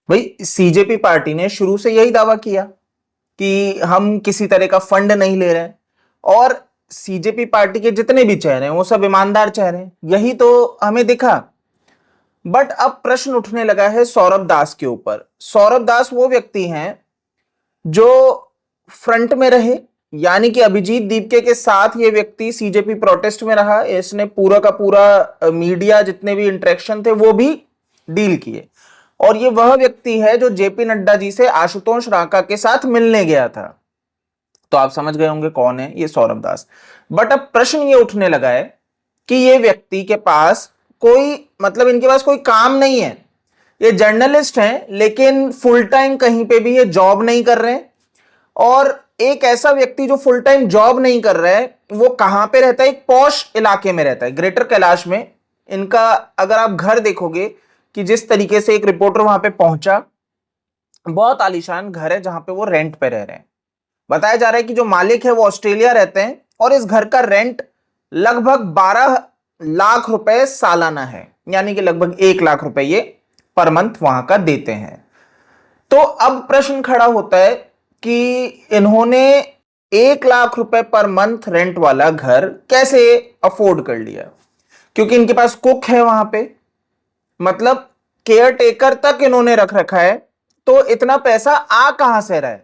भाई CJP party ने शुरू से यही दावा किया कि हम किसी तरह का फंड नहीं ले रहे हैं। और सीजेपी पार्टी के जितने भी चेहरे हैं वो सब ईमानदार चेहरे हैं, यही तो हमें दिखा। बट अब प्रश्न उठने लगा है सौरभ दास के ऊपर। सौरभ दास वो व्यक्ति हैं जो फ्रंट में रहे, यानी कि अभिजीत दीपके के साथ ये व्यक्ति सीजेपी प्रोटेस्ट में रहा। इसने पूरा का पूरा मीडिया जितने भी इंटरेक्शन थे वो भी डील किए। और ये वह व्यक्ति है जो जेपी नड्डा जी से आशुतोष रांका के साथ मिलने गया था। तो आप समझ गए होंगे कौन है ये सौरभ दास। बट अब प्रश्न ये उठने लगा है कि ये व्यक्ति के पास कोई मतलब इनके पास कोई काम नहीं है। ये जर्नलिस्ट हैं लेकिन फुल टाइम कहीं पे भी ये जॉब नहीं कर रहे हैं। और एक ऐसा व्यक्ति जो फुल टाइम जॉब नहीं कर रहा है वो कहां पे रहता है? एक पॉश इलाके में रहता है, ग्रेटर कैलाश में। इनका अगर आप घर देखोगे कि जिस तरीके से एक रिपोर्टर वहां पे पहुंचा, बहुत आलीशान घर है जहां पे वो रेंट पे रह रहे हैं। बताया जा रहा है कि जो मालिक है वो ऑस्ट्रेलिया रहते हैं और इस घर का रेंट लगभग 12 लाख रुपए सालाना है, यानी कि लगभग 1 लाख रुपए ये पर मंथ वहां का देते हैं। तो अब प्रश्न खड़ा होता है कि इन्होंने 1 लाख रुपए पर मंथ रेंट वाला घर कैसे अफोर्ड कर लिया? क्योंकि इनके पास कुक है वहां पे, मतलब केयर टेकर तक इन्होंने रख रखा है। तो इतना पैसा आ कहां से रहा है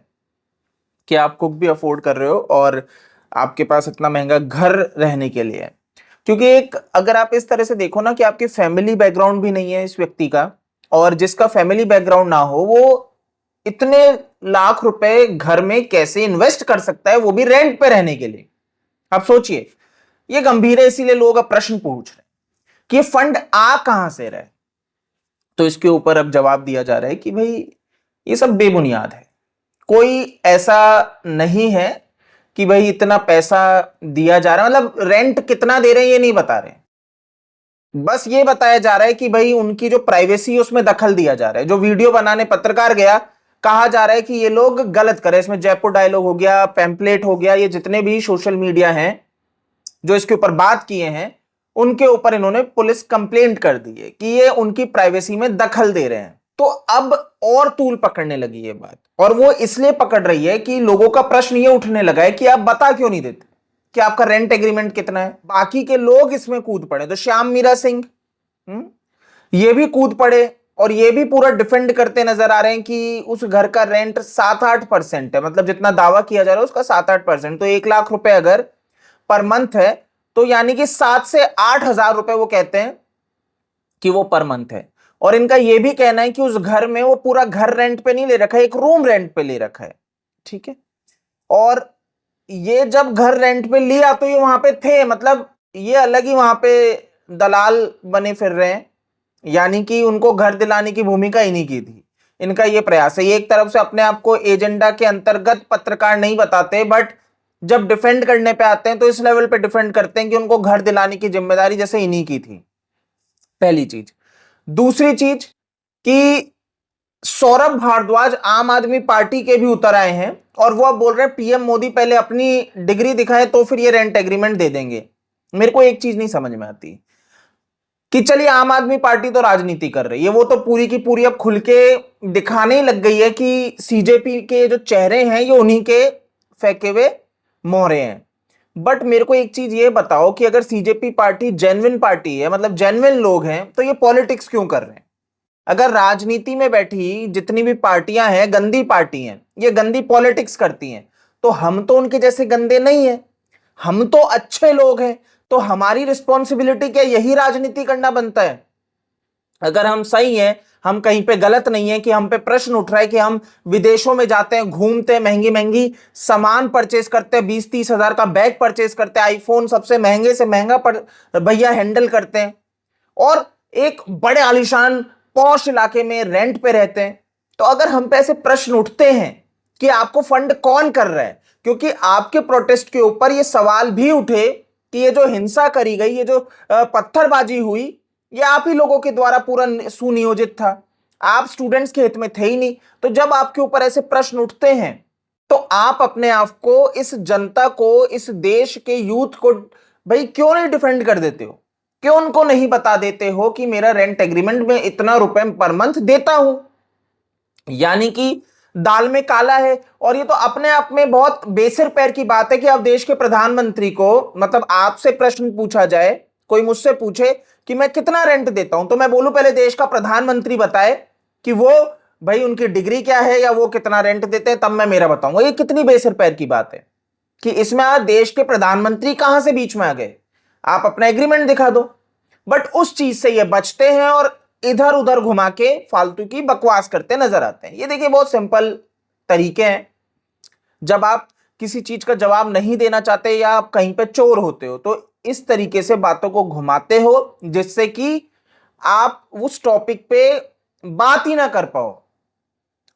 कि आप कुक भी अफोर्ड कर रहे हो और आपके पास इतना महंगा घर रहने के लिए है? क्योंकि एक अगर आप इस तरह से देखो ना कि आपकी फैमिली बैकग्राउंड भी नहीं है इस व्यक्ति का, और जिसका फैमिली बैकग्राउंड ना हो वो इतने लाख रुपए घर में कैसे इन्वेस्ट कर सकता है, वो भी रेंट पे रहने के लिए? आप सोचिए, ये गंभीर है, इसीलिए लोग अब प्रश्न पूछ रहे हैं कि ये फंड आ कहां से रहा है। तो इसके ऊपर अब जवाब दिया जा रहा है कि भाई ये सब बेबुनियाद है। कोई ऐसा नहीं है कि भाई इतना पैसा दिया जा रहा है, मतलब रेंट कितना दे रहे हैं ये नहीं बता रहे। बस ये बताया जा रहा है कि भाई उनकी जो प्राइवेसी है उसमें दखल दिया जा रहा है। जो वीडियो बनाने पत्रकार गया, कहा जा रहा है कि ये लोग गलत करे। इसमें जयपुर डायलॉग हो गया, पैम्पलेट हो गया, ये जितने भी सोशल मीडिया हैं जो इसके ऊपर बात किए हैं उनके ऊपर इन्होंने पुलिस कंप्लेंट कर दी है कि ये उनकी प्राइवेसी में दखल दे रहे हैं। तो अब और तूल पकड़ने लगी ये बात, और वो इसलिए पकड़ रही है कि लोगों का प्रश्न ये उठने लगा है कि आप बता क्यों नहीं देते कि आपका रेंट एग्रीमेंट कितना है। बाकी के लोग इसमें कूद पड़े, तो श्याम मीरा सिंह ये भी कूद पड़े और ये भी पूरा डिफेंड करते नजर आ रहे हैं कि उस घर का रेंट 7-8% है, मतलब जितना दावा किया जा रहा है उसका 7-8%। तो 1 लाख रुपए अगर पर मंथ है तो यानी कि 7 से 8 हजार रुपए वो कहते हैं कि वो पर मंथ है। और इनका यह भी कहना है कि उस घर में वो पूरा घर रेंट पे नहीं ले रखा है, एक रूम रेंट पे ले रखा है। ठीक है, और ये जब घर रेंट पे लिया तो ये वहां पे थे, मतलब ये अलग ही वहां पे दलाल बने फिर रहे हैं, यानी कि उनको घर दिलाने की भूमिका इन्हीं की थी। इनका ये प्रयास है, ये एक तरफ से अपने आप को एजेंडा के अंतर्गत पत्रकार नहीं बताते, बट जब डिफेंड करने पे आते हैं तो इस लेवल पे डिफेंड करते हैं कि उनको घर दिलाने की जिम्मेदारी जैसे इन्हीं की थी। पहली चीज। दूसरी चीज कि सौरभ भारद्वाज आम आदमी पार्टी के भी उतर आए हैं और वो अब बोल रहे हैं पीएम मोदी पहले अपनी डिग्री दिखाए तो फिर ये रेंट एग्रीमेंट दे देंगे। मेरे को एक चीज नहीं समझ में आती कि चलिए आम आदमी पार्टी तो राजनीति कर रही है, वो तो पूरी की पूरी अब खुल के दिखाने ही लग गई है कि सीजेपी के जो चेहरे हैं ये उन्हीं के फेंके हुए मोहरे हैं। बट मेरे को एक चीज ये बताओ कि अगर सीजेपी पार्टी जेन्युइन पार्टी है, मतलब जेन्युइन लोग हैं, तो ये पॉलिटिक्स क्यों कर रहे हैं? अगर राजनीति में बैठी जितनी भी पार्टियां हैं गंदी पार्टी हैं, ये गंदी पॉलिटिक्स करती हैं, तो हम तो उनके जैसे गंदे नहीं हैं, हम तो अच्छे लोग हैं। तो हमारी रिस्पॉन्सिबिलिटी क्या यही राजनीति करना बनता है? अगर हम सही हैं, हम कहीं पे गलत नहीं है कि हम पे प्रश्न उठ रहा है कि हम विदेशों में जाते हैं, घूमते हैं, महंगी महंगी सामान परचेस करते हैं, 20-30 हजार का बैग परचेस करते हैं, आईफोन सबसे महंगे से महंगा भैया हैंडल करते हैं, और एक बड़े आलीशान पॉश इलाके में रेंट पे रहते हैं। तो अगर हम पे ऐसे प्रश्न उठते हैं कि आपको फंड कौन कर रहा है, क्योंकि आपके प्रोटेस्ट के ऊपर ये सवाल भी उठे कि ये जो हिंसा करी गई, ये जो पत्थरबाजी हुई, ये आप ही लोगों के द्वारा पूरा सुनियोजित था, आप स्टूडेंट्स के हित में थे ही नहीं। तो जब आपके ऊपर ऐसे प्रश्न उठते हैं तो आप अपने आप को, इस जनता को, इस देश के यूथ को भाई क्यों नहीं डिफेंड कर देते हो? क्यों उनको नहीं बता देते हो कि मेरा रेंट एग्रीमेंट में इतना रुपए पर मंथ देता हूं? यानी कि दाल में काला है। और ये तो अपने आप में बहुत बेसिर पैर की बात है कि आप देश के प्रधानमंत्री को, मतलब आपसे प्रश्न पूछा जाए, कोई मुझसे पूछे कि मैं कितना रेंट देता हूं, तो मैं बोलूं पहले देश का प्रधानमंत्री बताए कि वो, भाई उनकी डिग्री क्या है या वो कितना रेंट देते हैं, तब मैं मेरा बताऊंगा। ये कितनी बेसिर पैर की बात है कि इसमें आज देश के प्रधानमंत्री कहां से बीच में आ गए। आप अपना एग्रीमेंट दिखा दो। बट उस चीज से ये बचते हैं और इधर उधर घुमा के फालतू की बकवास करते नजर आते हैं। ये देखिए बहुत सिंपल तरीके हैं। जब आप किसी चीज का जवाब नहीं देना चाहते या आप कहीं पे चोर होते हो तो इस तरीके से बातों को घुमाते हो जिससे कि आप उस टॉपिक पे बात ही ना कर पाओ,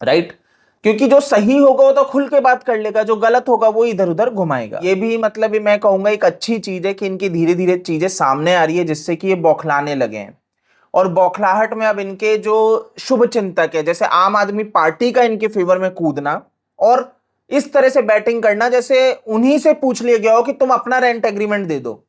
राइट। क्योंकि जो सही होगा वो तो खुल के बात कर लेगा, जो गलत होगा वो इधर उधर घुमाएगा। ये भी मतलब मैं कहूंगा एक अच्छी चीज है कि इनकी धीरे धीरे चीजें सामने आ रही है जिससे कि ये बौखलाने लगे हैं। और बौखलाहट में अब इनके जो शुभ चिंतक है, जैसे आम आदमी पार्टी का इनके फेवर में कूदना और इस तरह से बैटिंग करना जैसे उन्हीं से पूछ लिया गया हो कि तुम अपना रेंट एग्रीमेंट दे दो।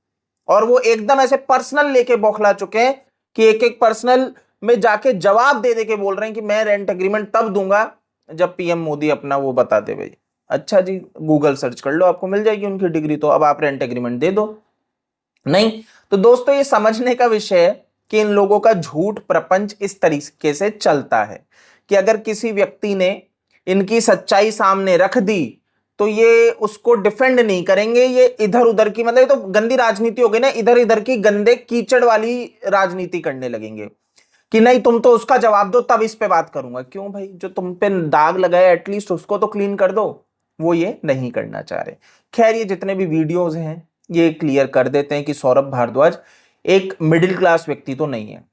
और वो एकदम ऐसे पर्सनल लेके बौखला चुके हैं कि एक एक पर्सनल में जाके जवाब दे दे के बोल रहे हैं कि मैं रेंट एग्रीमेंट तब दूंगा जब पीएम मोदी अपना वो बता दे। भाई अच्छा जी, गूगल सर्च कर लो, आपको मिल जाएगी उनकी डिग्री, तो अब आप रेंट एग्रीमेंट दे दो। नहीं तो दोस्तों ये समझने का विषय है कि इन लोगों का झूठ प्रपंच इस तरीके से चलता है कि अगर किसी व्यक्ति ने इनकी सच्चाई सामने रख दी तो ये उसको डिफेंड नहीं करेंगे। ये इधर उधर की, मतलब ये तो गंदी राजनीति हो गई ना, इधर इधर की गंदे कीचड़ वाली राजनीति करने लगेंगे कि नहीं तुम तो उसका जवाब दो तब इस पे बात करूंगा। क्यों भाई, जो तुम पे दाग लगाया एटलीस्ट उसको तो क्लीन कर दो। वो ये नहीं करना चाह रहे। खैर ये जितने भी वीडियोस हैं ये क्लियर कर देते हैं कि सौरभ भारद्वाज एक मिडिल क्लास व्यक्ति तो नहीं है।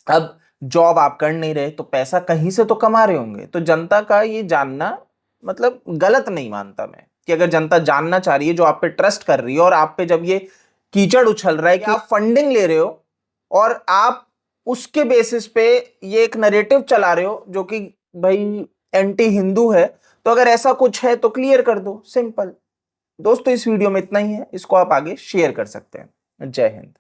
अब जॉब आप कर नहीं रहे तो पैसा कहीं से तो कमा रहे होंगे, तो जनता का ये जानना मतलब गलत नहीं मानता मैं कि अगर जनता जानना चाह रही है, जो आप पे ट्रस्ट कर रही है और आप पे जब ये कीचड़ उछल रहा है कि आप फंडिंग ले रहे हो और आप उसके बेसिस पे ये एक नैरेटिव चला रहे हो जो कि भाई एंटी हिंदू है, तो अगर ऐसा कुछ है तो क्लियर कर दो, सिंपल। दोस्तों इस वीडियो में इतना ही है, इसको आप आगे शेयर कर सकते हैं। जय हिंद।